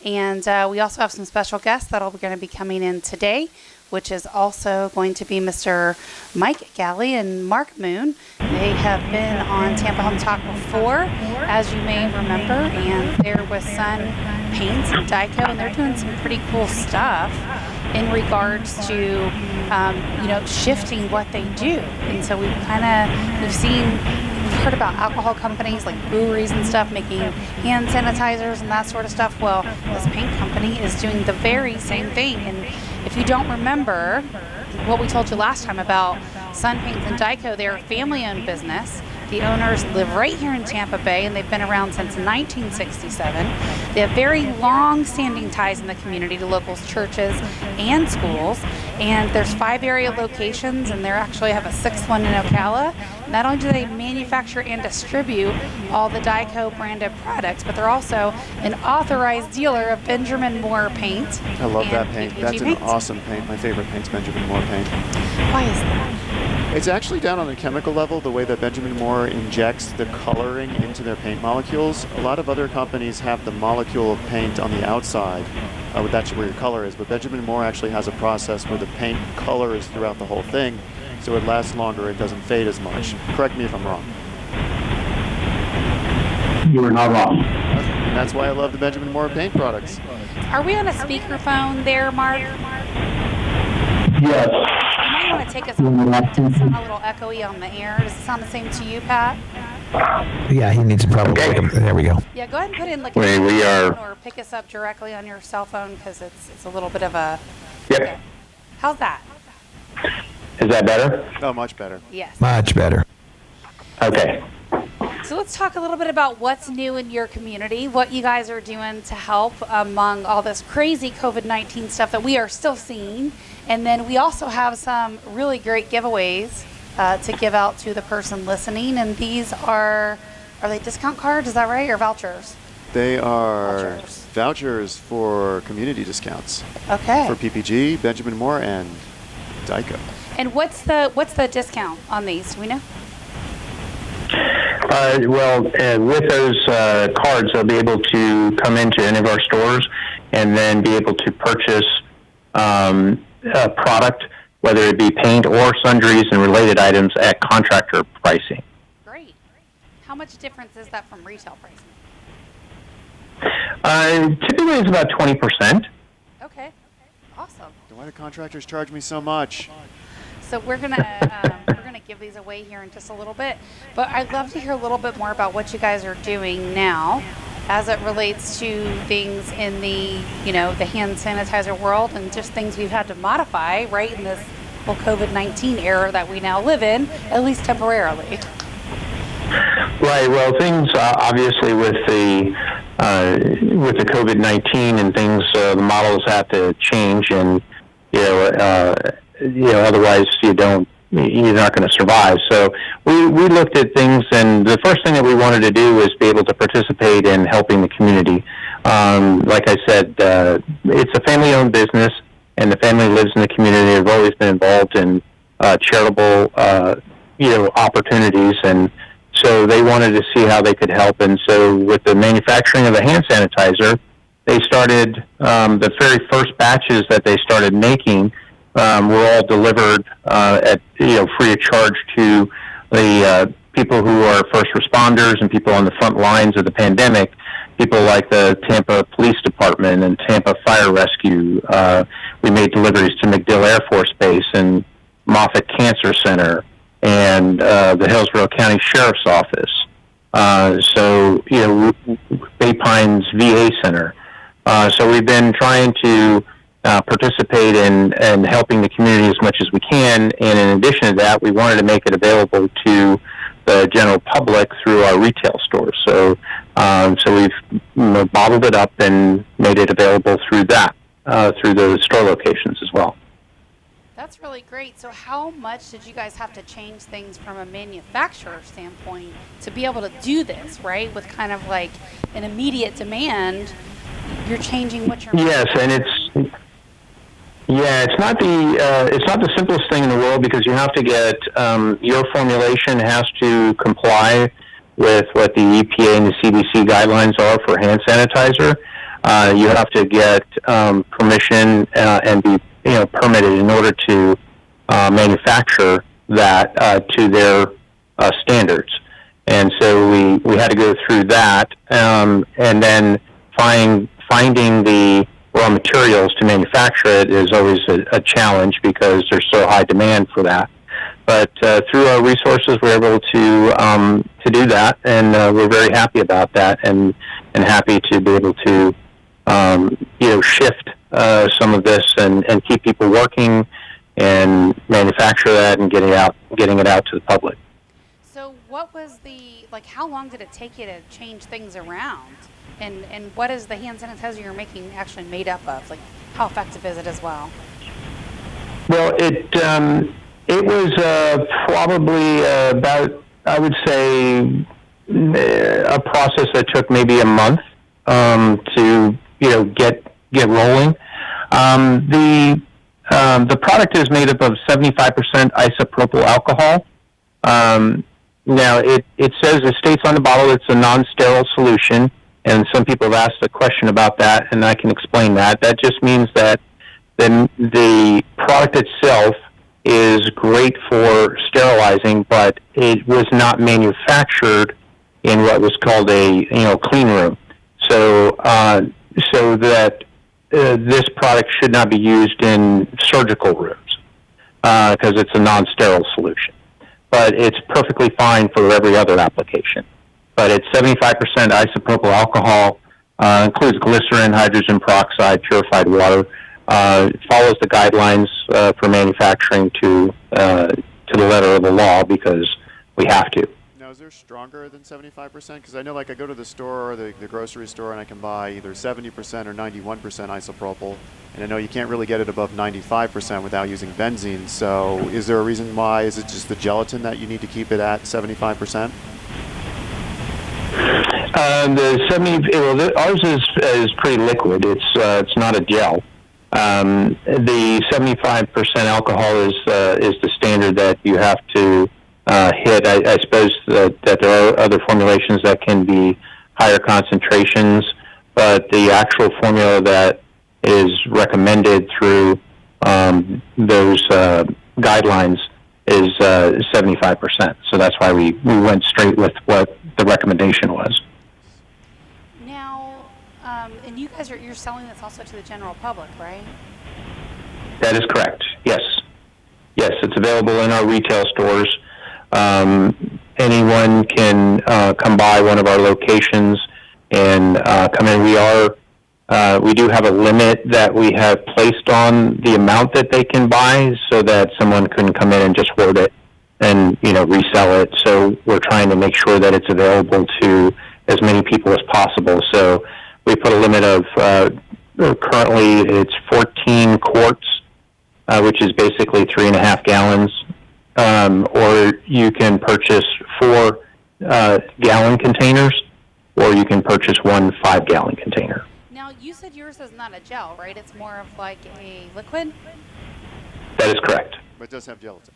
And we also have some special guests that are going to be coming in today, which is also going to be Mr. Mike Galley and Mark Moon. They have been on Tampa Home Talk before, as you may remember, and they're with Sunpaints and Dyco, and they're doing some pretty cool stuff in regards to, shifting what they do. And so we've heard about alcohol companies like breweries and stuff making hand sanitizers and that sort of stuff. Well, this paint company is doing the very same thing. And if you don't remember what we told you last time about Sunpaints and Dyco, they're a family-owned business. The owners live right here in Tampa Bay, and they've been around since 1967. They have very long-standing ties in the community to local churches and schools. And there's 5 area locations, and they actually have a 6th one in Ocala. Not only do they manufacture and distribute all the Dyco branded products, but they're also an authorized dealer of Benjamin Moore paint. I love that paint. PPG That's paint. an awesome paint. My favorite paint's Benjamin Moore paint. Why is that? It's actually down on the chemical level, the way that Benjamin Moore injects the coloring into their paint molecules. A lot of other companies have the molecule of paint on the outside. That's where your color is, but Benjamin Moore actually has a process where the paint colors throughout the whole thing, so it lasts longer, it doesn't fade as much. Correct me if I'm wrong. You are not wrong. And that's why I love the Benjamin Moore paint products. Are we on a speakerphone there, Mark? Yes. You might want to take us off. It does sound a little echoey on the air. Does it sound the same to you, Pat? Yeah, he needs to probably. There we go. Yeah, go ahead and put in like We are. or pick us up directly on your cell phone because it's a little bit of a. Yep. Okay. How's that? Is that better? Oh, much better. Yes. Much better. Okay. So let's talk a little bit about what's new in your community, what you guys are doing to help among all this crazy COVID-19 stuff that we are still seeing. And then we also have some really great giveaways to give out to the person listening. And these are they discount cards? Is that right? Or vouchers? They are vouchers for community discounts. Okay. For PPG, Benjamin Moore, and Dyco. And what's the discount on these? Do we know? With those cards, they'll be able to come into any of our stores and then be able to purchase a product, whether it be paint or sundries and related items at contractor pricing. Great. How much difference is that from retail pricing? Typically, it's about 20%. Okay. Awesome. Why do contractors charge me so much? So we're gonna give these away here in just a little bit, but I'd love to hear a little bit more about what you guys are doing now, as it relates to things in the the hand sanitizer world and just things we've had to modify right in this whole COVID-19 era that we now live in, at least temporarily. Right. Well, things obviously with the COVID-19 and things, the models have to change, and otherwise you're not going to survive. So we looked at things, and the first thing that we wanted to do was be able to participate in helping the community. Like I said, it's a family-owned business, and the family lives in the community. They've always been involved in charitable, opportunities, and so they wanted to see how they could help. And so with the manufacturing of the hand sanitizer, they started the very first batches that they started making were all delivered at free of charge to the people who are first responders and people on the front lines of the pandemic. People like the Tampa Police Department and Tampa Fire Rescue. We made deliveries to MacDill Air Force Base and Moffett Cancer Center and the Hillsborough County Sheriff's Office. Bay Pines VA Center. So we've been trying to participate in helping the community as much as we can, and in addition to that, we wanted to make it available to the general public through our retail stores. So we've bottled it up and made it available through that, through the store locations as well. That's really great. So how much did you guys have to change things from a manufacturer standpoint to be able to do this, right? With kind of like an immediate demand, you're changing what you're making. Yes, and it's not the simplest thing in the world, because you have to get your formulation has to comply with what the EPA and the CDC guidelines are for hand sanitizer. you have to get permission and be permitted in order to manufacture that to their standards. And so we had to go through that, and then finding the raw materials to manufacture it is always a challenge because there's so high demand for that. But through our resources, we're able to do that, and we're very happy about that, and happy to be able to shift some of this and keep people working and manufacture that and getting it out to the public. So what was how long did it take you to change things around? And what is the hand sanitizer you're making actually made up of? Like, how effective is it as well? Well, it was probably about, I would say, a process that took maybe a month to get rolling. The product is made up of 75% isopropyl alcohol. Now, it says, it states on the bottle it's a non-sterile solution, and some people have asked a question about that, and I can explain that. That just means that the product itself is great for sterilizing, but it was not manufactured in what was called a clean room. So that this product should not be used in surgical rooms because it's a non-sterile solution. But it's perfectly fine for every other application. But it's 75% isopropyl alcohol, includes glycerin, hydrogen peroxide, purified water. It follows the guidelines for manufacturing to the letter of the law because we have to. Now, is there stronger than 75%? Because I know, I go to the store or the grocery store and I can buy either 70% or 91% isopropyl, and I know you can't really get it above 95% without using benzene. So is there a reason why? Is it just the gelatin that you need to keep it at 75%? Ours is pretty liquid. It's not a gel. The 75% alcohol is the standard that you have to hit. I suppose that there are other formulations that can be higher concentrations, but the actual formula that is recommended through those guidelines is 75%. So that's why we went straight with what the recommendation was. Now, and you guys you're selling this also to the general public, right? That is correct. Yes, it's available in our retail stores. Anyone can come by one of our locations and come in. We do have a limit that we have placed on the amount that they can buy so that someone couldn't come in and just hoard it and resell it. So we're trying to make sure that it's available to as many people as possible. So we put a limit of currently it's 14 quarts, which is basically 3.5 gallons. Or you can purchase 4 gallon containers, or you can purchase 1 5-gallon container. Now, you said yours is not a gel, right? It's more of like a liquid? That is correct. But it does have gelatin.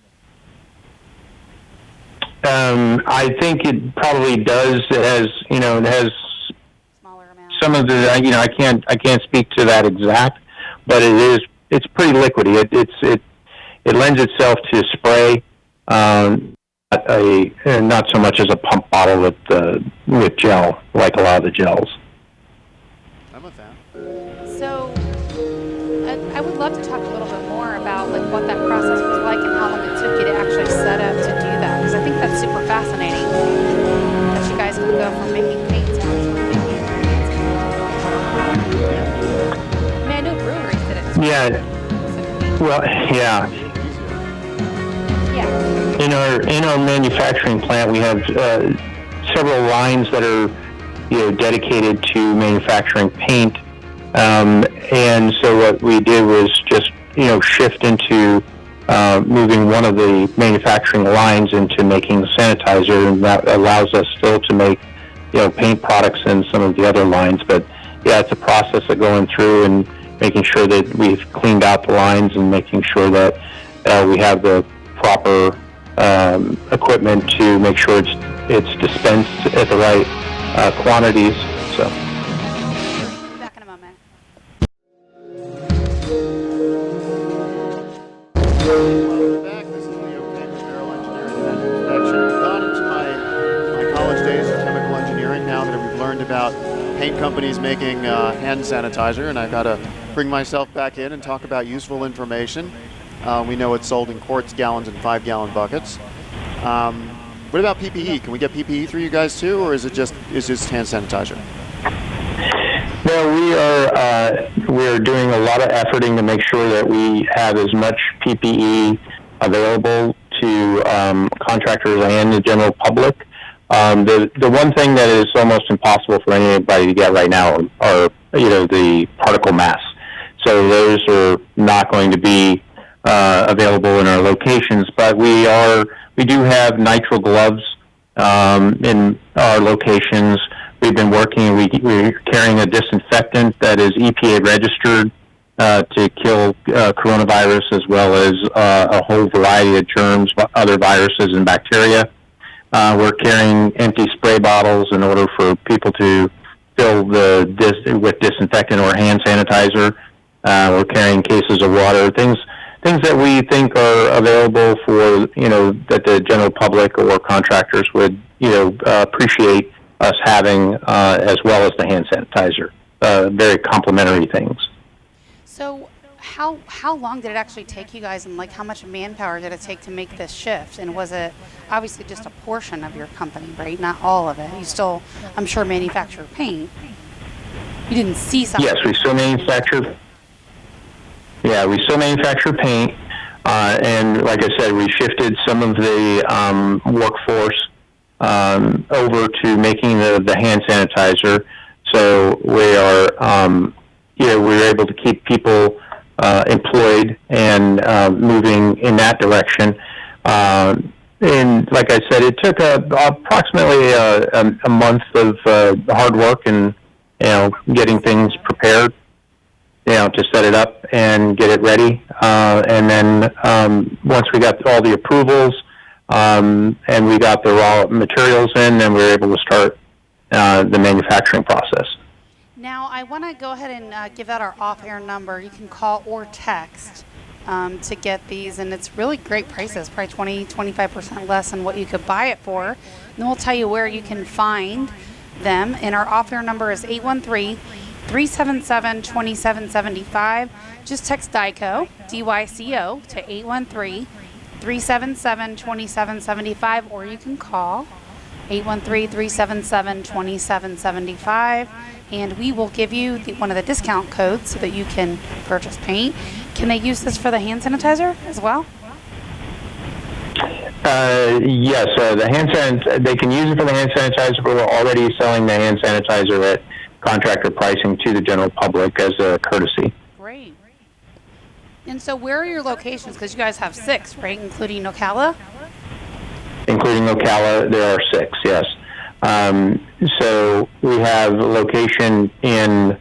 I think it probably does. It has Smaller amount. some of the. I can't speak to that exact, but it's pretty liquidy. It lends itself to spray. Not so much as a pump bottle with gel, like a lot of the gels. I'm a fan. So, I would love to talk a little bit more about what that process was like and how long it took you to actually set up to do that, because I think that's super fascinating that you guys can go from making paints to actually making paints. I mean, I know breweries did it too. Yeah. Well, yeah. Yeah. In our manufacturing plant, we have several lines that are dedicated to manufacturing paint, and so what we did was just shift into moving one of the manufacturing lines into making sanitizer, and that allows us still to make paint products in some of the other lines. But yeah, it's a process of going through and making sure that we've cleaned out the lines and making sure that we have the proper equipment to make sure it's dispensed at the right quantities. So. Back in a moment. making hand sanitizer, and I've got to bring myself back in and talk about useful information. We know it's sold in quarts, gallons, and 5-gallon buckets. What about PPE? Can we get PPE through you guys too, or is it just hand sanitizer? No, we are doing a lot of efforting to make sure that we have as much PPE available to contractors and the general public. The one thing that is almost impossible for anybody to get right now are the particle masks. So those are not going to be available in our locations, but we do have nitrile gloves in our locations. We've been working. We're carrying a disinfectant that is EPA registered to kill coronavirus, as well as a whole variety of germs, other viruses and bacteria. We're carrying empty spray bottles in order for people to fill with disinfectant or hand sanitizer. We're carrying cases of water, things that we think are available for, that the general public or contractors would, appreciate us having, as well as the hand sanitizer. Very complimentary things. So how long did it actually take you guys, and like how much manpower did it take to make this shift? And was it obviously just a portion of your company, right? Not all of it. You still, I'm sure, manufacture paint. You didn't see something. Yes, we still manufacture. Yeah, we still manufacture paint, and like I said, we shifted some of the workforce over to making the hand sanitizer. So we are, we were able to keep people employed and moving in that direction. And like I said, it took approximately a month of hard work and getting things prepared, to set it up and get it ready. And then once we got all the approvals and we got the raw materials in, then we were able to start the manufacturing process. Now, I want to go ahead and give out our off-air number. You can call or text to get these, and it's really great prices, probably 20-25% less than what you could buy it for. And then we'll tell you where you can find them, and our off-air number is 813-377-2775. Just text Dyco, D-Y-C-O, to 813-377-2775, or you can call 813-377-2775, and we will give you one of the discount codes so that you can purchase paint. Can they use this for the hand sanitizer as well? Yes, they can use it for the hand sanitizer, but we're already selling the hand sanitizer at contractor pricing to the general public as a courtesy. Great. And so where are your locations? Because you guys have 6, right, including Ocala? Including Ocala, there are 6, yes. So we have a location in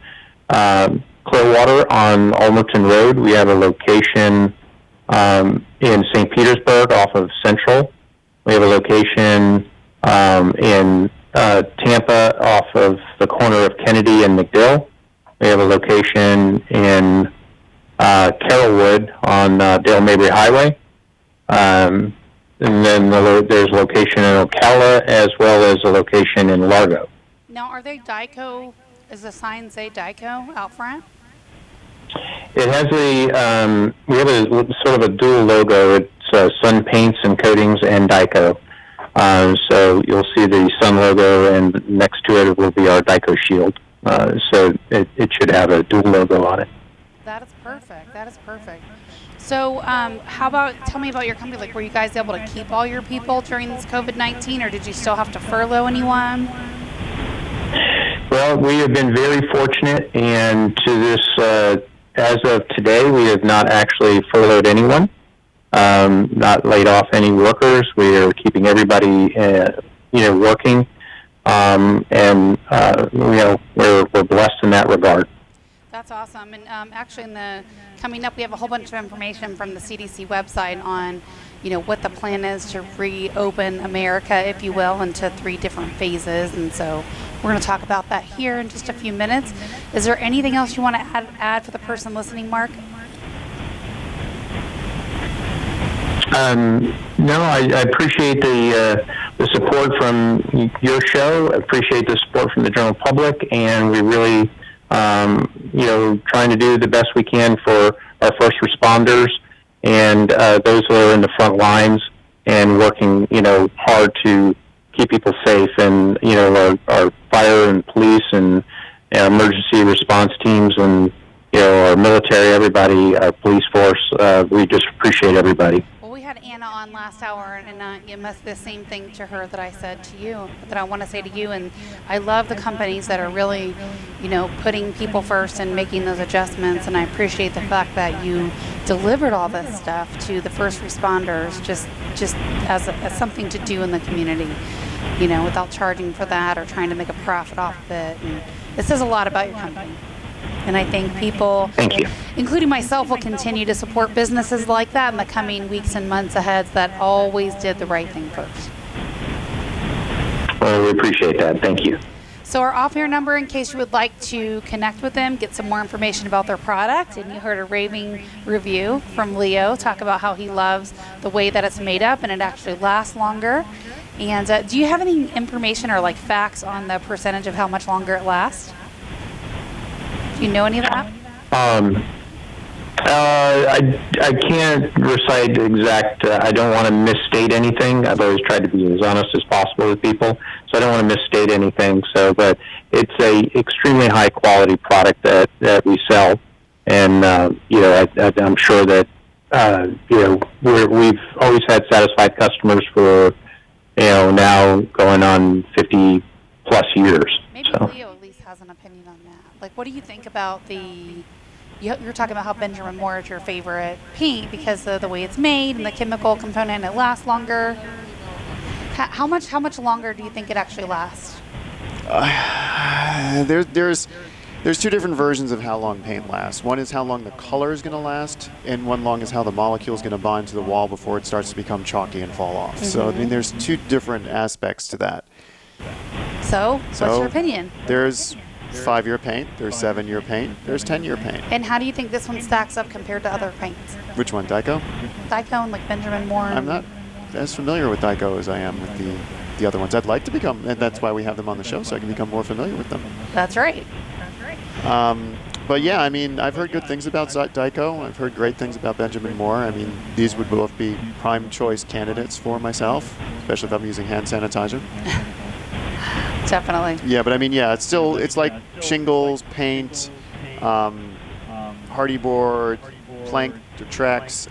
Clearwater on Almerton Road. We have a location in St. Petersburg off of Central. We have a location in Tampa off of the corner of Kennedy and McDill. We have a location in Carrollwood on Dale Mabry Highway. And then there's a location in Ocala as well as a location in Largo. Now, are they Dyco? Does the sign say Dyco out front? It has we have a sort of a dual logo. It's Sunpaints and Coatings and Dyco. So you'll see the Sun logo, and next to it will be our Dyco shield. So it should have a dual logo on it. That is perfect. That is perfect. So tell me about your company. Like, were you guys able to keep all your people during this COVID-19, or did you still have to furlough anyone? Well, we have been very fortunate, and to this, as of today, we have not actually furloughed anyone, not laid off any workers. We are keeping everybody, working, and we're blessed in that regard. That's awesome. And actually, coming up, we have a whole bunch of information from the CDC website on, what the plan is to reopen America, if you will, into 3 different phases. And so we're going to talk about that here in just a few minutes. Is there anything else you want to add for the person listening, Mark? No, I appreciate the the support from your show. Appreciate the support from the general public, and we really, trying to do the best we can for our first responders and those who are in the front lines and working, hard to keep people safe. And, our fire and police and emergency response teams and, our military, everybody, our police force, we just appreciate everybody. Well, we had Anna on last hour, and you must the same thing to her that I said to you, that I want to say to you. And I love the companies that are really, putting people first and making those adjustments. And I appreciate the fact that you delivered all this stuff to the first responders, just as something to do in the community, without charging for that or trying to make a profit off of it. And it says a lot about your company. And I think people, Thank you, including myself, will continue to support businesses like that in the coming weeks and months ahead that always did the right thing first. Well, we appreciate that. Thank you. So our off-air number, in case you would like to connect with them, get some more information about their product. And you heard a raving review from Leo talk about how he loves the way that it's made up and it actually lasts longer. And do you have any information or facts on the percentage of how much longer it lasts? Do you know any of that? I can't recite the exact. I don't want to misstate anything. I've always tried to be as honest as possible with people, so I don't want to misstate anything. So, but it's a extremely high quality product that we sell, and I'm sure that we've always had satisfied customers for now going on 50 plus years. Maybe so. Leo at least has an opinion on that. What do you think about you're talking about how Benjamin Moore is your favorite paint because of the way it's made and the chemical component, and it lasts longer. How much longer do you think it actually lasts? There's two different versions of how long paint lasts. One is how long the color is going to last, and one long is how the molecule is going to bond to the wall before it starts to become chalky and fall off. Mm-hmm. So, there's two different aspects to that. So what's your opinion? There's 5-year paint, there's 7-year paint, there's 10-year paint. And how do you think this one stacks up compared to other paints? Which one, Dyco? Dyco and Benjamin Moore. I'm not as familiar with Dyco as I am with the other ones. I'd like to become, and that's why we have them on the show, so I can become more familiar with them. That's right. But yeah, I've heard good things about Dyco. I've heard great things about Benjamin Moore. These would both be prime choice candidates for myself, especially if I'm using hand sanitizer. Definitely. Yeah, but it's like shingles, paint, hardy board, plank, Trex.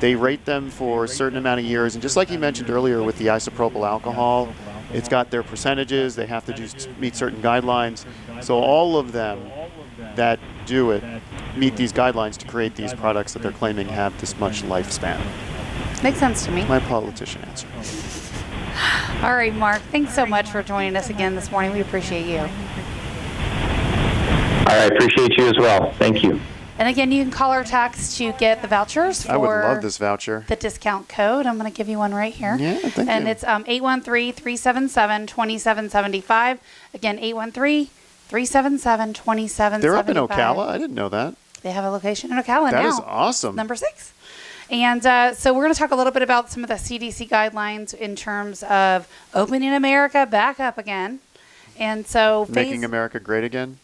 They rate them for a certain amount of years, and just like you mentioned earlier with the isopropyl alcohol, it's got their percentages. They have to meet certain guidelines. So all of them that do it meet these guidelines to create these products that they're claiming have this much lifespan. Makes sense to me. My politician answer. All right, Mark, thanks so much for joining us again this morning. We appreciate you. I appreciate you as well. Thank you. And again, you can call or text to get the vouchers for I would love this voucher. The discount code. I'm going to give you one right here. Yeah, thank you. And it's 813-377-2775. Again, 813-377-2775. They're up in Ocala? I didn't know that. They have a location in Ocala now. That is awesome. Number 6. And so we're going to talk a little bit about some of the CDC guidelines in terms of opening America back up again. And so making America great again?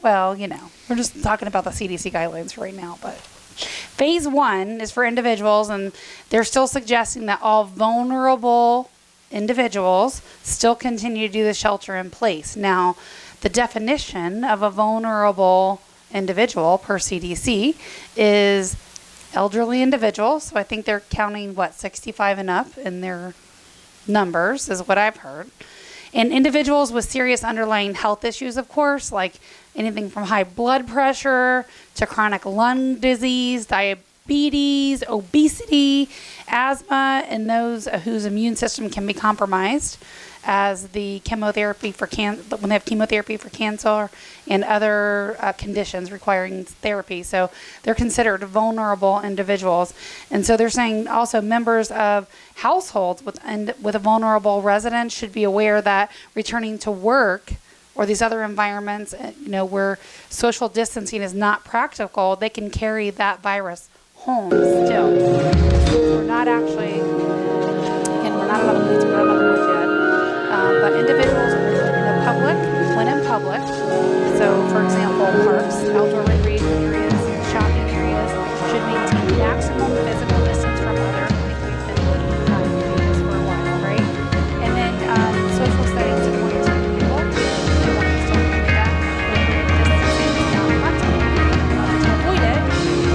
Well, we're just talking about the CDC guidelines right now. But phase 1 is for individuals, and they're still suggesting that all vulnerable individuals still continue to do the shelter in place. Now, the definition of a vulnerable individual per CDC is elderly individuals. So I think they're counting, 65 and up in their numbers is what I've heard. And individuals with serious underlying health issues, of course, like anything from high blood pressure to chronic lung disease, diabetes, obesity, asthma, and those whose immune system can be compromised as the chemotherapy when they have chemotherapy for cancer and other conditions requiring therapy. So they're considered vulnerable individuals. And so they're saying also members of households with a vulnerable resident should be aware that returning to work or these other environments, where social distancing is not practical, they can carry that virus home still. We're not allowed to So, for example, parks, outdoor recreation areas, shopping areas should maintain maximum physical distance from other. I think we've been doing this for a while, right? And then social settings of more than 10 people. They want to still do that. But distancing is not practical. To avoid it,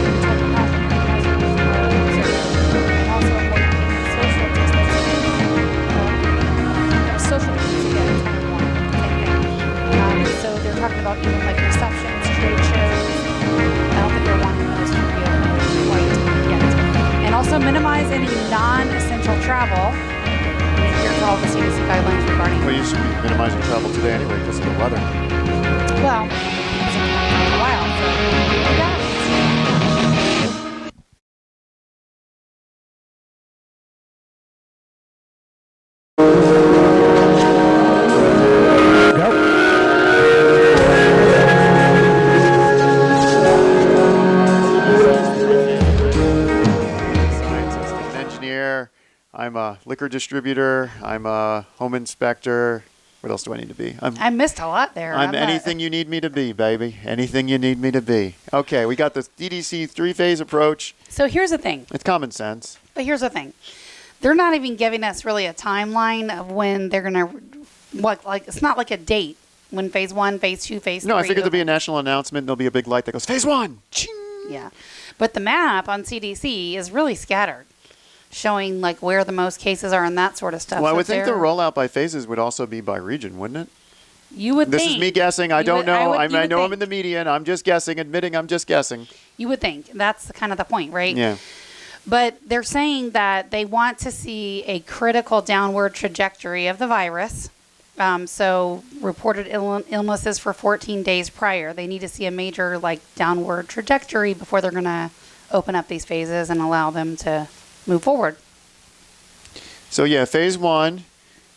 we told them not to minimize the use of and also avoid any social distancing. Social means again, it's kind of more same thing. So they're talking about even like receptions, trade shows. I don't think they're wanting those to be open quite yet. And also minimize any non-essential travel. And here's all the CDC guidelines regarding. Well, you should be minimizing travel today anyway because of the weather. Well, it's been a while. So yeah. I'm a liquor distributor. I'm a home inspector. What else do I need to be? I missed a lot there. I'm anything you need me to be, baby. Anything you need me to be. Okay, we got the DDC three-phase approach. So here's the thing. It's common sense. But here's the thing. They're not even giving us really a timeline of when they're going to, like, it's not like a date when phase 1, phase 2, phase 3. No, I figured there'll be a national announcement and there'll be a big light that goes, phase 1. Ching! Yeah. But the map on CDC is really scattered, showing like where the most cases are and that sort of stuff. Well, I would think the rollout by phases would also be by region, wouldn't it? You would think. This is me guessing. I don't know. I know think. I'm in the media and I'm just guessing, admitting I'm just guessing. You would think. That's kind of the point, right? Yeah. But they're saying that they want to see a critical downward trajectory of the virus. So reported illnesses for 14 days prior. They need to see a major like downward trajectory before they're going to open up these phases and allow them to move forward. So yeah, phase 1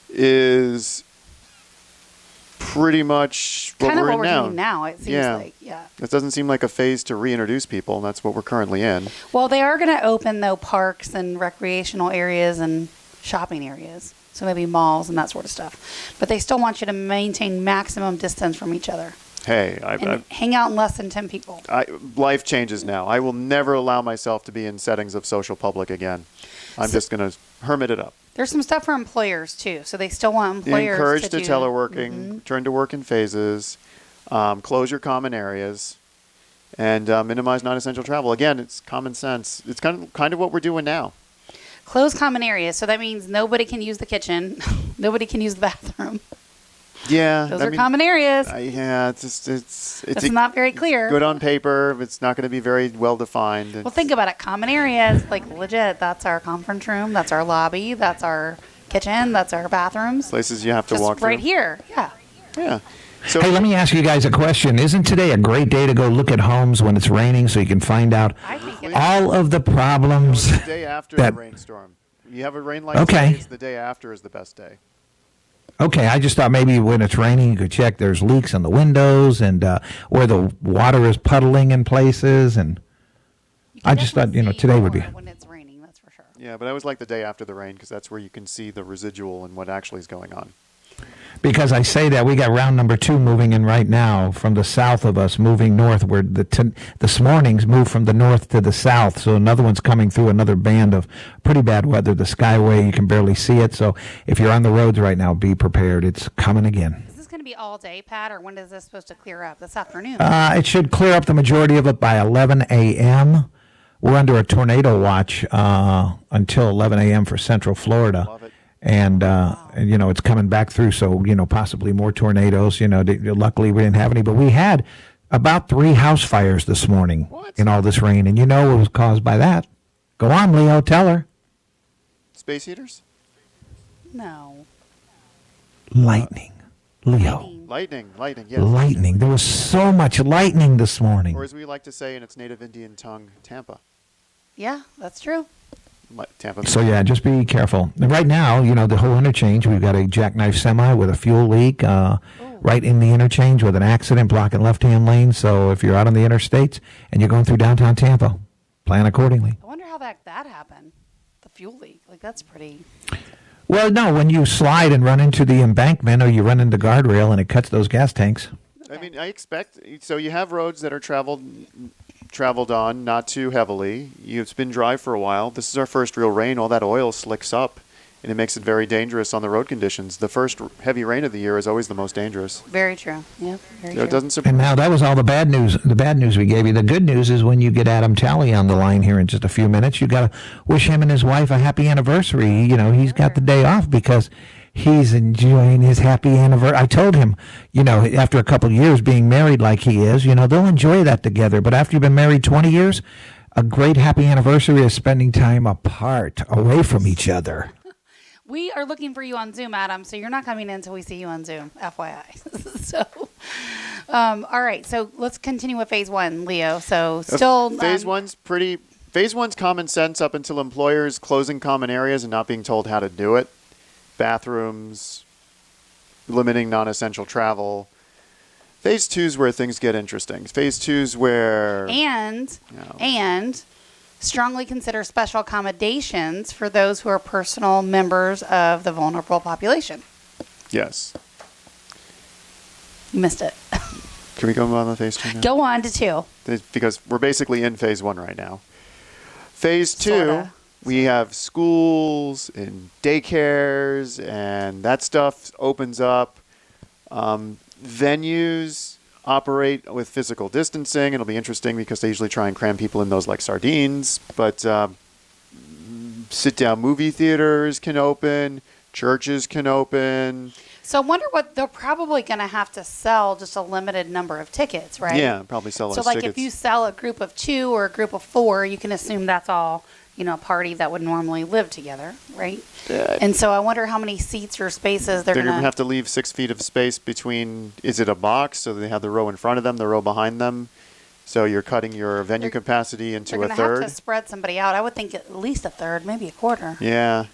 is pretty much what kind of we're what in we're now. doing now, it seems like. Yeah. It doesn't seem like a phase to reintroduce people, and that's what we're currently in. Well, they are going to open, though, parks and recreational areas and shopping areas. So maybe malls and that sort of stuff. But they still want you to maintain maximum distance from each other. Hey, and hang out in less than 10 people. Life changes now. I will never allow myself to be in settings of social public again. I'm just going to hermit it up. There's some stuff for employers, too. So they still want employers encourage to to teleworking, turn to work in phases, close your common areas, and minimize non-essential travel. Again, it's common sense. It's kind of what we're doing now. Close common areas. So that means nobody can use the kitchen. Nobody can use the bathroom. Yeah. Those are common areas. Yeah, it's not very clear. Good on paper. It's not going to be very well defined. Well, think about it. Common areas, like legit, that's our conference room, that's our lobby, that's our kitchen, that's our bathrooms. Places you have to walk through. Right here. Yeah. Yeah. So, hey, let me ask you guys a question. Isn't today a great day to go look at homes when it's raining so you can find out all of the problems? The day after the rainstorm. You have a rain like today, it's the day after is the best day. Okay, I just thought maybe when it's raining you could check there's leaks in the windows and where the water is puddling in places. And I just thought, today would be. When it's raining, that's for sure. Yeah, but I always like the day after the rain because that's where you can see the residual and what actually is going on. Because I say that we got round number 2 moving in right now from the south of us, moving northward. This morning's moved from the north to the south, so another one's coming through, another band of pretty bad weather. The skyway, you can barely see it. So if you're on the roads right now, be prepared. It's coming again. Is this going to be all day, Pat, or when is this supposed to clear up? This afternoon? It should clear up the majority of it by 11 a.m. We're under a tornado watch until 11 a.m. for Central Florida. Love it. And it's coming back through, so, possibly more tornadoes. Luckily we didn't have any, but we had about 3 house fires this morning in all this rain. And what was caused by that? Go on, Leo, tell her. Space heaters? No. Lightning. Leo. Lightning, yes. Lightning. There was so much lightning this morning. Or as we like to say in its native Indian tongue, Tampa. Yeah, that's true. Tampa. So yeah, just be careful. And right now, the whole interchange, we've got a jackknife semi with a fuel leak right in the interchange with an accident blocking left-hand lane. So if you're out on the interstates and you're going through downtown Tampa, plan accordingly. I wonder how that happened. The fuel leak, that's pretty. Well, no, when you slide and run into the embankment or you run into guardrail and it cuts those gas tanks. I mean, I expect, so you have roads that are traveled on not too heavily. It's been dry for a while. This is our first real rain. All that oil slicks up, and it makes it very dangerous on the road conditions. The first heavy rain of the year is always the most dangerous. Very true. Yeah, very So true. it doesn't surprise. And now that was all the bad news. The bad news we gave you. The good news is when you get Adam Talley on the line here in just a few minutes, you got to wish him and his wife a happy anniversary. You know, he's got the day off because he's enjoying his happy anniversary. I told him, you know, after a couple of years being married like he is, you know, they'll enjoy that together. But after you've been married 20 years, a great happy anniversary is spending time apart, away from each other. We are looking for you on Zoom, Adam, so you're not coming in until we see you on Zoom, FYI. So, all right, so let's continue with phase one, Leo. So still... Phase one's common sense up until employers closing common areas and not being told how to do it. Bathrooms, limiting non-essential travel. Phase two is where things get interesting. Phase two is where... And strongly consider special accommodations for those who are personal members of the vulnerable population. Yes. You missed it. Can we go on to phase two now? Go on to two. Because we're basically in phase one right now. Phase two, Sorta. we have schools and daycares, and that stuff opens up. Venues operate with physical distancing. It'll be interesting because they usually try and cram people in those like sardines. But sit-down movie theaters can open. Churches can open. So I wonder what they're probably going to have to sell just a limited number of tickets, right? Yeah, probably sell those So like tickets. if you sell a group of 2 or a group of 4, you can assume that's all, you know, a party that would normally live together, right? Yeah. And so I wonder how many seats or spaces they're They're going going to have to leave 6 feet of space between, is it a box? So they have the row in front of them, the row behind them. So you're cutting your venue capacity into they're a going to third. have to spread somebody out. I would think at least a third, maybe a quarter. Yeah.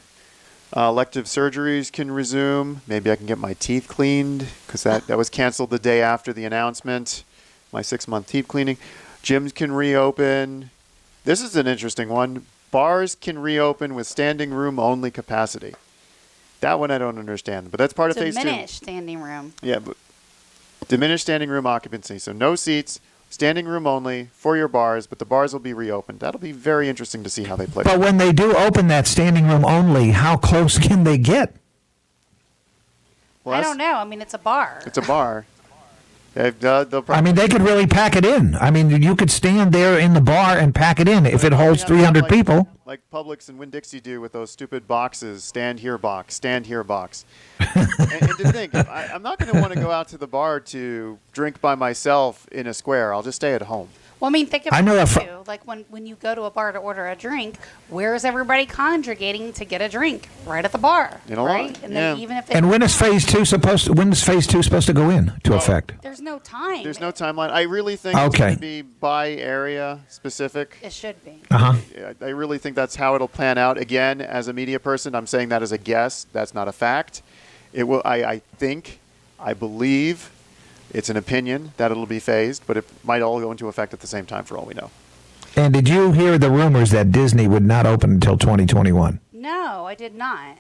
Elective surgeries can resume. Maybe I can get my teeth cleaned because that was canceled the day after the announcement. My 6-month teeth cleaning. Gyms can reopen. This is an interesting one. Bars can reopen with standing room only capacity. That one I don't understand, but that's part of phase two. Diminished standing room. Yeah, but diminished standing room occupancy. So no seats, standing room only for your bars, but the bars will be reopened. That'll be very interesting to see how they play. But when they do open that standing room only, how close can they get? Well, I don't know. I mean, it's a bar. It's a bar. They'll I mean, they could really pack it in. I mean, you could stand there in the bar and pack it in if it holds 300 people. Like Publix and Winn-Dixie do with those stupid boxes, stand here box, stand here box. and to think, I'm not going to want to go out to the bar to drink by myself in a square. I'll just stay at home. Well, I mean, think about I know it that too. Like when you go to a bar to order a drink, where is everybody congregating to get a drink? Right at the bar, In a right? line, And then yeah. even if And when is phase two supposed to go into effect? there's no time. There's no timeline. I really think it's Okay. going to be by area specific. It should be. Uh-huh. Yeah, I really think that's how it'll plan out. Again, as a media person, I'm saying that as a guess. That's not a fact. It will. I believe, it's an opinion that it'll be phased, but it might all go into effect at the same time for all we know. And did you hear the rumors that Disney would not open until 2021? No, I did not.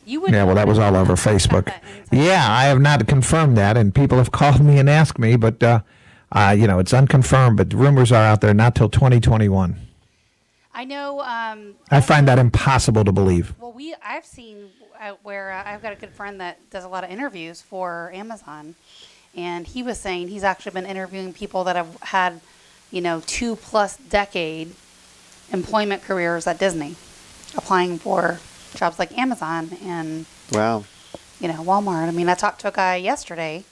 You would. Yeah, well, that was all over Facebook. Yeah, I have not confirmed that, and people have called me and asked me, but, you know, it's unconfirmed, but rumors are out there not till 2021. I know. I find that impossible to believe. Well, I've seen where I've got a good friend that does a lot of interviews for Amazon, and he was saying he's actually been interviewing people that have had, you know, 2+ decade employment careers at Disney, applying for jobs like Amazon and, Wow. you know, Walmart. I mean, I talked to a guy yesterday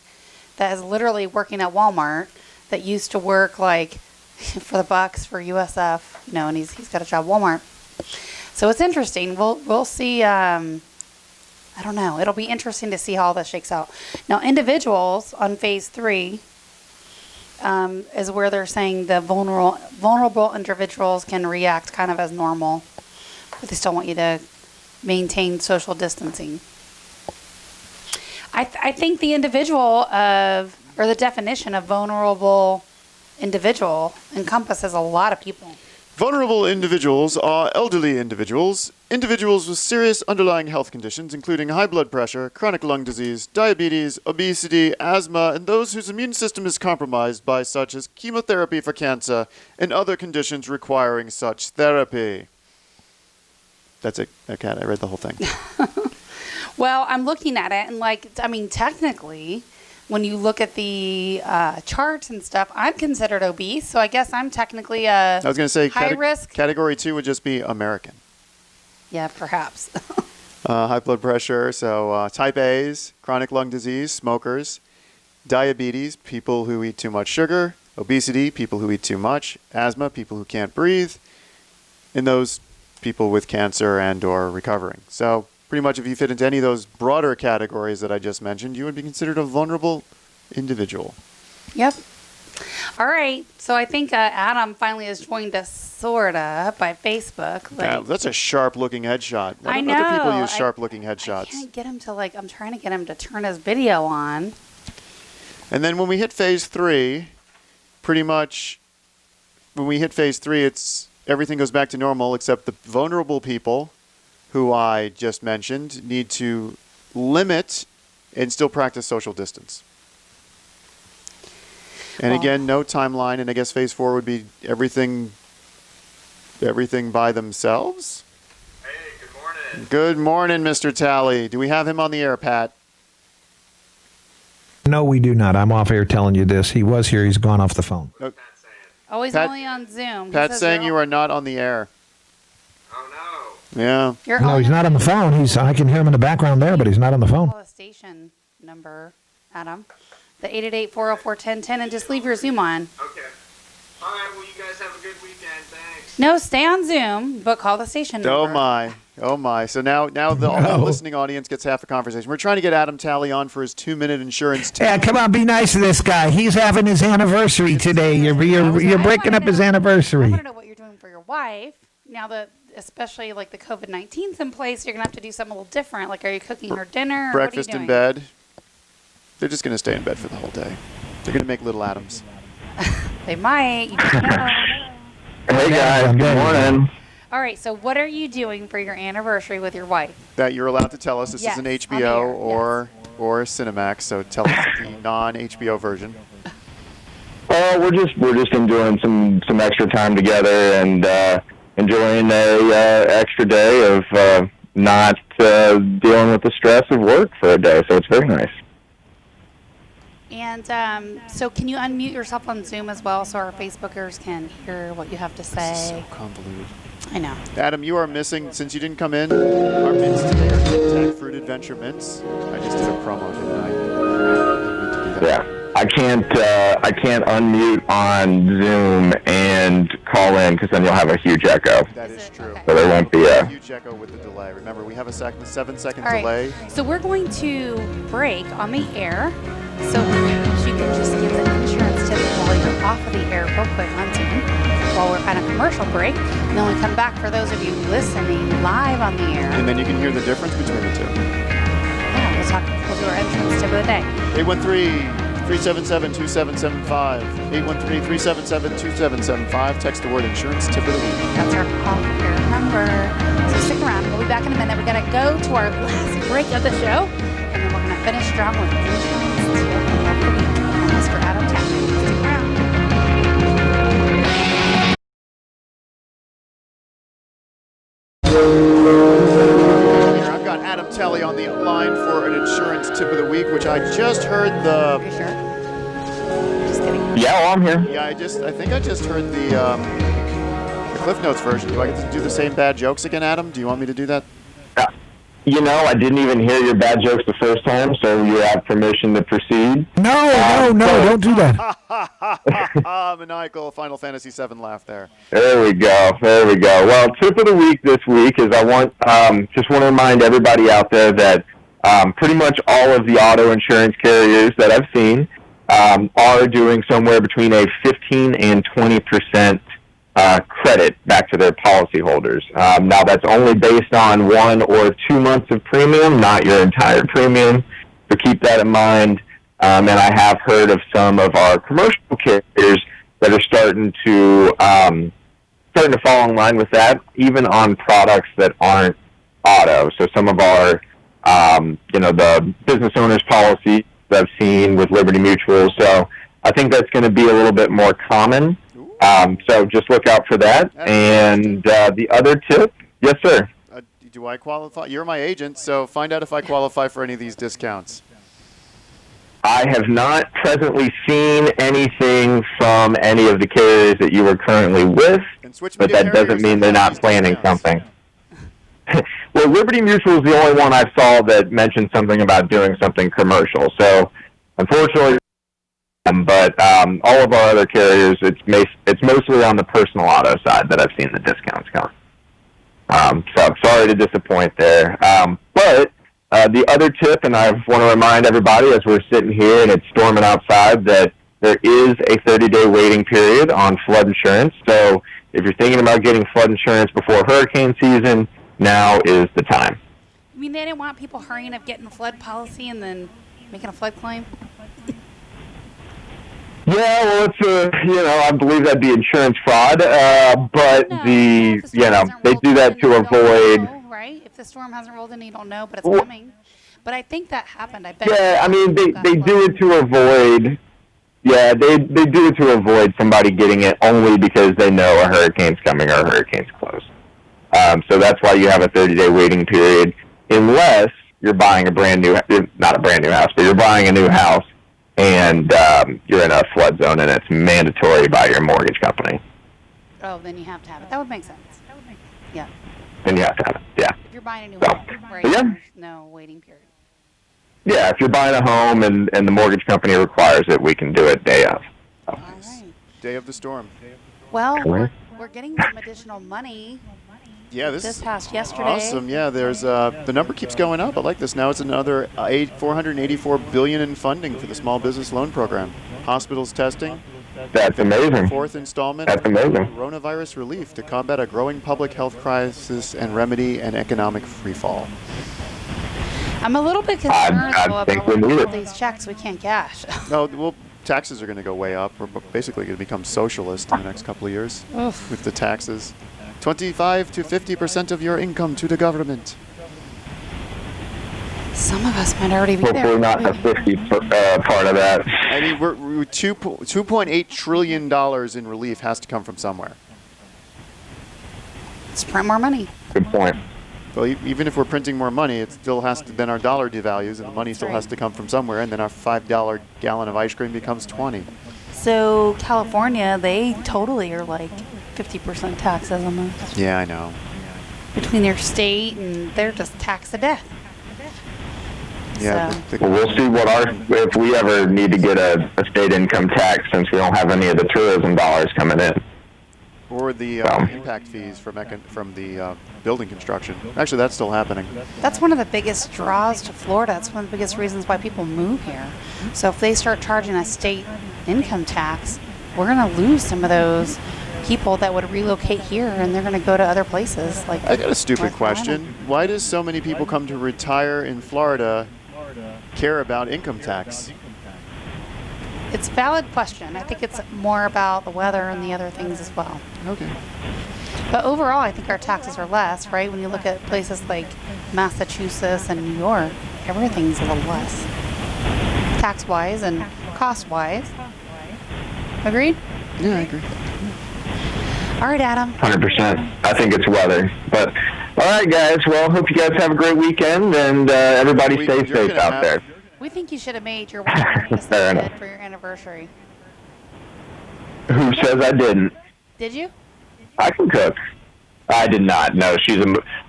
that is literally working at Walmart that used to work like for the Bucks for USF, you know, and he's got a job at Walmart. So it's interesting. We'll see. I don't know. It'll be interesting to see how all this shakes out. Now, individuals on phase 3 is where they're saying the vulnerable individuals can react kind of as normal, but they still want you to maintain social distancing. I think the the definition of vulnerable individual encompasses a lot of people. Vulnerable individuals are elderly individuals, individuals with serious underlying health conditions, including high blood pressure, chronic lung disease, diabetes, obesity, asthma, and those whose immune system is compromised by such as chemotherapy for cancer and other conditions requiring such therapy. That's it. Okay, I read the whole thing. Well, I'm looking at it, and technically, when you look at the charts and stuff, I'm considered obese, so I guess I'm technically I was going to say high risk. Category 2 would just be American. Yeah, perhaps. High blood pressure, so type A's, chronic lung disease, smokers, diabetes, people who eat too much sugar, obesity, people who eat too much, asthma, people who can't breathe, and those people with cancer and or recovering. So pretty much if you fit into any of those broader categories that I just mentioned, you would be considered a vulnerable individual. Yep. All right. So I think Adam finally has joined us, sorta, by Facebook. Yeah, that's a sharp-looking headshot. I know. Other people use sharp-looking headshots. I can't get him to I'm trying to get him to turn his video on. And then when we hit phase 3, pretty much when we hit phase 3, everything goes back to normal except the vulnerable people who I just mentioned need to limit and still practice social distance. And again, no timeline, and I guess phase 4 would be everything by themselves? Hey, good morning. Good morning, Mr. Talley. Do we have him on the air, Pat? No, we do not. I'm off air telling you this. He was here. He's gone off the phone. Pat's saying. Oh, he's Pat- only on Zoom. He Pat's says saying you're you are not on the air. Oh, Yeah. You're No, he's not on the phone. I can hear him in the background there, but he's not on the phone. Call the station number, Adam. The 888-404-1010, and just leave your Zoom on. no. Okay. All right, well, you guys have a good weekend. Thanks. No, stay on Zoom, but call the station number. Oh my. So now the listening audience gets half the conversation. We're trying to get Adam Talley on for his 2-minute insurance tip. Yeah, come on, be nice to this guy. He's having his anniversary today. You're breaking up his I anniversary. want to know what you're doing for your wife. Now that, especially the COVID-19's in place, you're going to have to do something a little different. Are you cooking her dinner? Or Breakfast what are you in doing? bed. They're just going to stay in bed for the whole day. They're going to make little Adams. They might. You don't know. Hey guys, good morning. All right, so what are you doing for your anniversary with your wife? That you're allowed to tell us. This Yes, is an on HBO the air, or Cinemax, so tell us the non-HBO version. We're just enjoying some extra time together and enjoying a extra day of not dealing with the stress of work for a day. So it's very nice. And so can you unmute yourself on Zoom as well so our Facebookers can hear what you have to This is say? so convoluted. I know. Adam, you are missing, since you didn't come in, our mints today are Tic Tac Fruit Adventure mints. I just did a promo, didn't I? I meant to do that. Yeah. I can't unmute on Zoom and call in because then you'll have a huge echo. That is true. Okay. So there won't be a... Huge echo with the delay. Remember, we have a 7-second All right. delay. So we're going to break on the air. So perhaps you can just give the insurance tip while you're off of the air real quick on Zoom while we're on a commercial break. And then we come back for those of you listening live on the air. And then you can hear the difference between the two. Yeah, we'll do our insurance tip of the day. 813-377-2775. 813-377-2775. Text the word insurance tip of the week. That's our off-air number. So stick around. We'll be back in a minute. We're going to go to our last break of the show, and then we're going to finish strong with insurance tip of the week and Mr. Adam Talley. Stick around. Here, I've got Adam Talley on the line for an insurance tip of the week, which I just heard Are you sure? Just kidding. Yeah, well, I'm here. I think I just heard the Cliff Notes version. Do I get to do the same bad jokes again, Adam? Do you want me to do that? I didn't even hear your bad jokes the first time, so you have permission to proceed. No, don't do that. Maniacal Final Fantasy VII laugh there. There we go. Well, tip of the week this week is I just want to remind everybody out there that pretty much all of the auto insurance carriers that I've seen are doing somewhere between a 15 and 20% credit back to their policyholders. Now, that's only based on 1 or 2 months of premium, not your entire premium. So keep that in mind. And I have heard of some of our commercial carriers that are starting to starting to fall in line with that, even on products that aren't auto. So some of our, the business owners policy that I've seen with Liberty Mutual. So I think that's going to be a little bit more common. So just look out for that. And the other tip, yes, sir. Do I qualify? You're my agent, so find out if I qualify for any of these discounts. I have not presently seen anything from any of the carriers that you are currently with, but that doesn't mean they're not planning something. Well, Liberty Mutual is the only one I saw that mentioned something about doing something commercial. So, unfortunately, but all of our other carriers, it's mostly on the personal auto side that I've seen the discounts come. So I'm sorry to disappoint there. But the other tip, and I want to remind everybody as we're sitting here and it's storming outside, that there is a 30-day waiting period on flood insurance. So if you're thinking about getting flood insurance before hurricane season, now is the time. I mean, they didn't want people hurrying up getting a flood policy and then making a flood claim? Yeah, well, I believe that'd be insurance fraud, but they do that to avoid. Right? If the storm hasn't rolled in, you don't know, but it's coming. But I think that happened. I bet. Yeah, I mean, they do it to avoid. Yeah, they do it to avoid somebody getting it only because they know a hurricane's coming or a hurricane's close. So that's why you have a 30-day waiting period, unless you're buying not a brand new house, but you're buying a new house. And you're in a flood zone, and it's mandatory by your mortgage company. Oh, then you have to have it. That would make sense. Yeah. Then you have to have it, yeah. If you're buying a new home, right? Yeah. There's no waiting period. Yeah, if you're buying a home and the mortgage company requires it, we can do it day of. All right. Day of the storm. Well, we're getting some additional money. Yeah, this passed yesterday. Awesome. Yeah, there's the number keeps going up. I like this. Now it's another $484 billion in funding for the small business loan program. Hospitals testing. That's amazing. Fourth installment. That's amazing. Coronavirus relief to combat a growing public health crisis and remedy an economic freefall. I'm a little bit concerned I think we about need all it. these checks we can't cash. No, well, taxes are going to go way up. We're basically going to become socialist in the next couple of years with the taxes. 25 to 50% of your income to the government. Some of us might already be there. Hopefully not the 50 part of that. I mean, we're $2.8 trillion in relief has to come from somewhere. Let's print more money. Good point. Well, even if we're printing more money, it still has to, then our dollar devalues and the money still has to come from somewhere, and then our $5 gallon of ice cream becomes 20. So California, they totally are like 50% taxes almost. Yeah, I know. Between their state and they're just taxed to death. Yeah. So. Well, we'll see if we ever need to get a state income tax, since we don't have any of the tourism dollars coming in. Or the impact fees from the building construction. Actually, that's still happening. That's one of the biggest draws to Florida. It's one of the biggest reasons why people move here. So if they start charging a state income tax, we're going to lose some of those people that would relocate here, and they're going to go to other places. Like I got a stupid question. Why does so many people come to retire in Florida care about income tax? It's a valid question. I think it's more about the weather and the other things as well. Okay. But overall, I think our taxes are less, right? When you look at places like Massachusetts and New York, everything's a little less, tax-wise and cost-wise. Agreed? Yeah, I agree. All right, Adam. 100%. I think it's weather. But, all right, guys. Well, hope you guys have a great weekend, and everybody stay safe out there. We think you should have made your 100% bed for your anniversary. Who says I didn't? Did you? I can cook. I did not. No,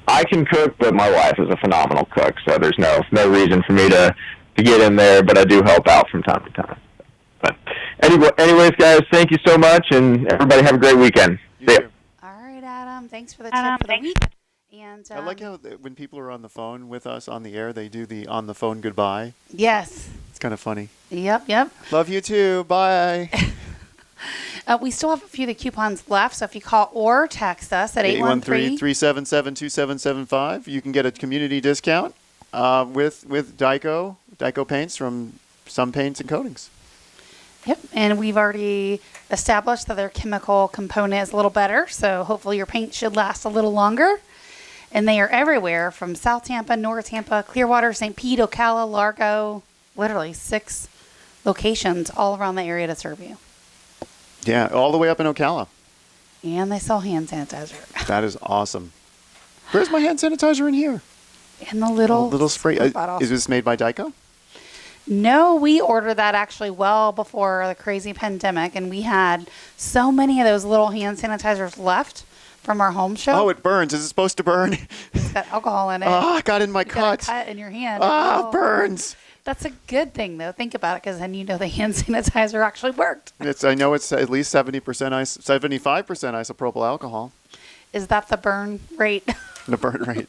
I can cook, but my wife is a phenomenal cook, so there's no reason for me to get in there, but I do help out from time to time. But anyways, guys, thank you so much, and everybody have a great weekend. See ya. All right, Adam. Thanks for the tip for the week. And I like how when people are on the phone with us on the air, they do the on the phone goodbye. Yes. It's kind of funny. Yep. Love you too. Bye. We still have a few of the coupons left, so if you call or text us at 813-377-2775, you can get a community discount with Dyco Paints from Sunpaints Coatings. Yep, and we've already established that their chemical component is a little better, so hopefully your paint should last a little longer. And they are everywhere from South Tampa, North Tampa, Clearwater, St. Pete, Ocala, Largo, literally 6 locations all around the area to serve you. Yeah, all the way up in Ocala. And they sell hand sanitizer. That is awesome. Where's my hand sanitizer in here? In the little spray. bottle. Is this made by Dyco? No, we ordered that actually well before the crazy pandemic, and we had so many of those little hand sanitizers left from our home show. Oh, it burns. Is it supposed to burn? It's got alcohol in it. Ah, I got in my You got cut. a cut in your hand. Ah, Oh. burns. That's a good thing, though. Think about it, because then you know the hand sanitizer actually worked. I know it's at least 75% isopropyl alcohol. Is that the burn rate? The burn rate.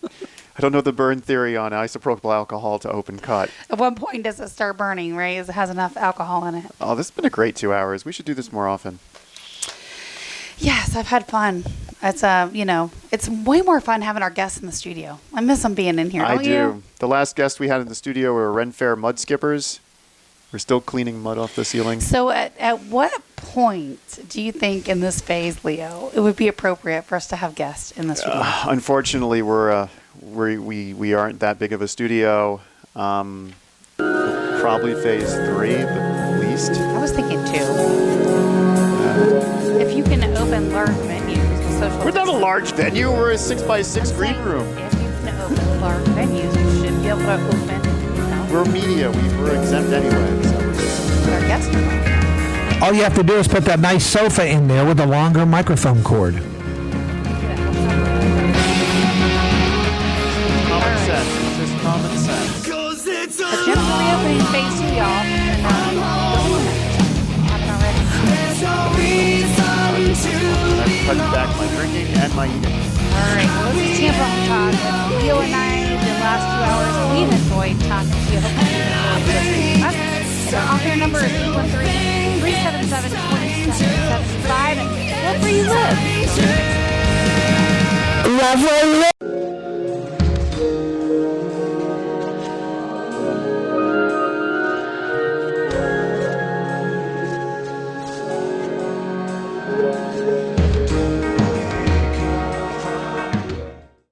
I don't know the burn theory on isopropyl alcohol to open cut. At what point does it start burning, right? It has enough alcohol in it. Oh, this has been a great 2 hours. We should do this more often. Yes, I've had fun. It's it's way more fun having our guests in the studio. I miss them being in here. I Don't do. you? The last guest we had in the studio were Ren Fair mud skippers. We're still cleaning mud off the ceiling. So at what point do you think in this phase, Leo, it would be appropriate for us to have guests in the studio? Unfortunately, we aren't that big of a studio. Probably phase 3 at the least. I was thinking 2. If you can open large venues with social We're not a distancing. large venue. We're a 6x6 I'm green saying room. If you can open large venues, you should be able to open, We're media. We're exempt anyway. So we're just, with our guests. All you have to do is put that nice sofa in there with a longer microphone cord. common sense. It's just common sense. The gyms are reopening phase 2, y'all. Haven't already. I'm cutting back my drinking and my eating. All right, well, this is Tampa Home Talk. Leo and I, the last 2 hours, we've enjoyed talking to you. Hopefully you enjoyed listening to us. And our off-air number is 813-377-2775. And love where you live. Love where you live.